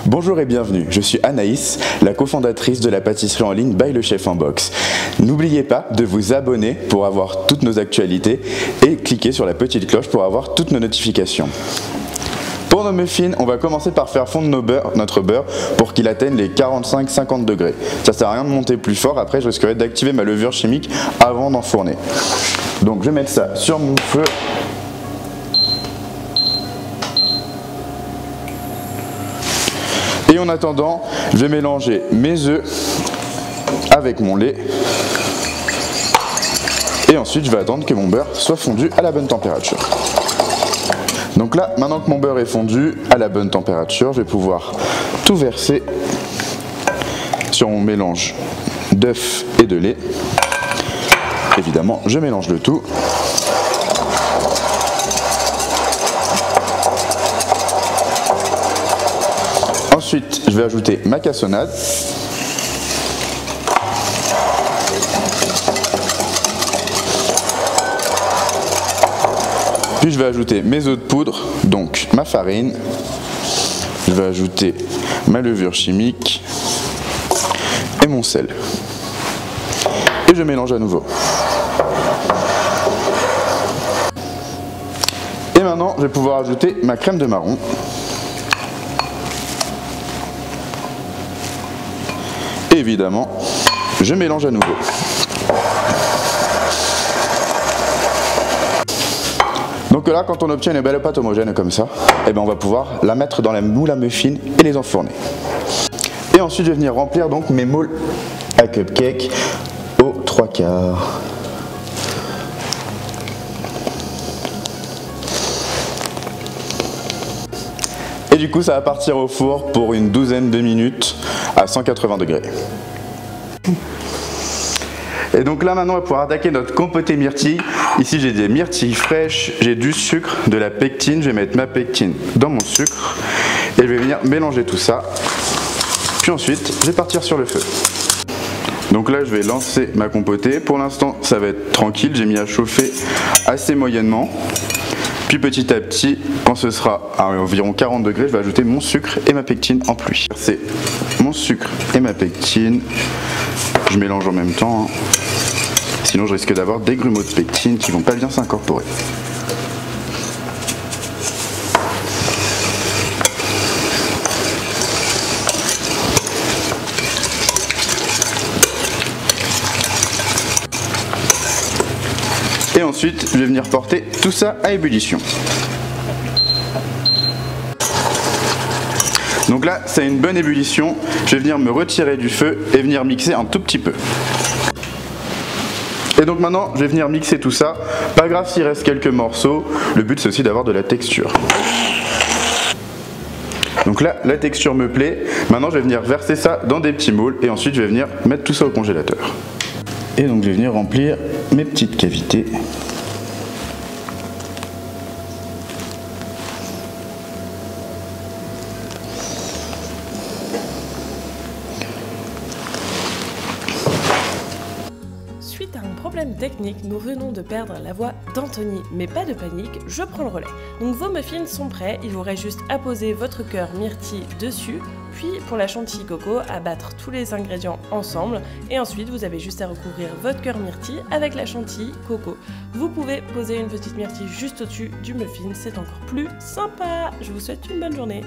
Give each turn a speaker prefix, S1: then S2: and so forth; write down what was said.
S1: Bonjour et bienvenue, je suis Anaïs, la cofondatrice de la pâtisserie en ligne by Le Chef en Box. N'oubliez pas de vous abonner pour avoir toutes nos actualités et cliquez sur la petite cloche pour avoir toutes nos notifications. Pour nos muffins, on va commencer par faire fondre notre beurre pour qu'il atteigne les 45-50 degrés. Ça sert à rien de monter plus fort, après je risquerai d'activer ma levure chimique avant d'enfourner. Donc je vais mettre ça sur mon feu. Et en attendant, je vais mélanger mes œufs avec mon lait. Et ensuite, je vais attendre que mon beurre soit fondu à la bonne température. Donc là, maintenant que mon beurre est fondu à la bonne température, je vais pouvoir tout verser sur mon mélange d'œufs et de lait. Évidemment, je mélange le tout. Ensuite, je vais ajouter ma cassonade. Puis je vais ajouter mes œufs de poudre, donc ma farine. Je vais ajouter ma levure chimique et mon sel. Et je mélange à nouveau. Et maintenant, je vais pouvoir ajouter ma crème de marron. Et évidemment, je mélange à nouveau. Donc là, quand on obtient une belle pâte homogène comme ça, eh ben on va pouvoir la mettre dans la moule à muffins et les enfourner. Et ensuite, je vais venir remplir donc mes moules à cupcake aux 3/4. Et du coup, ça va partir au four pour une douzaine de minutes à 180 degrés. Et donc là maintenant on va pouvoir attaquer notre compoté myrtille. Ici j'ai des myrtilles fraîches, j'ai du sucre, de la pectine. Je vais mettre ma pectine dans mon sucre et je vais venir mélanger tout ça. Puis ensuite je vais partir sur le feu. Donc là je vais lancer ma compotée. Pour l'instant ça va être tranquille, j'ai mis à chauffer assez moyennement. Puis petit à petit, quand ce sera à environ 40 degrés, je vais ajouter mon sucre et ma pectine en plus. C'est mon sucre et ma pectine. Je mélange en même temps, hein. Sinon je risque d'avoir des grumeaux de pectine qui vont pas bien s'incorporer. Et ensuite, je vais venir porter tout ça à ébullition. Donc là, c'est une bonne ébullition. Je vais venir me retirer du feu et venir mixer un tout petit peu. Et donc maintenant, je vais venir mixer tout ça. Pas grave s'il reste quelques morceaux. Le but, c'est aussi d'avoir de la texture. Donc là, la texture me plaît. Maintenant, je vais venir verser ça dans des petits moules et ensuite, je vais venir mettre tout ça au congélateur. Et donc, je vais venir remplir mes petites cavités.
S2: Suite à un problème technique, nous venons de perdre la voix d'Anthony, mais pas de panique, je prends le relais. Donc vos muffins sont prêts, il vous reste juste à poser votre cœur myrtille dessus, puis pour la chantilly coco, à battre tous les ingrédients ensemble, et ensuite vous avez juste à recouvrir votre cœur myrtille avec la chantilly coco. Vous pouvez poser une petite myrtille juste au-dessus du muffin, c'est encore plus sympa. Je vous souhaite une bonne journée.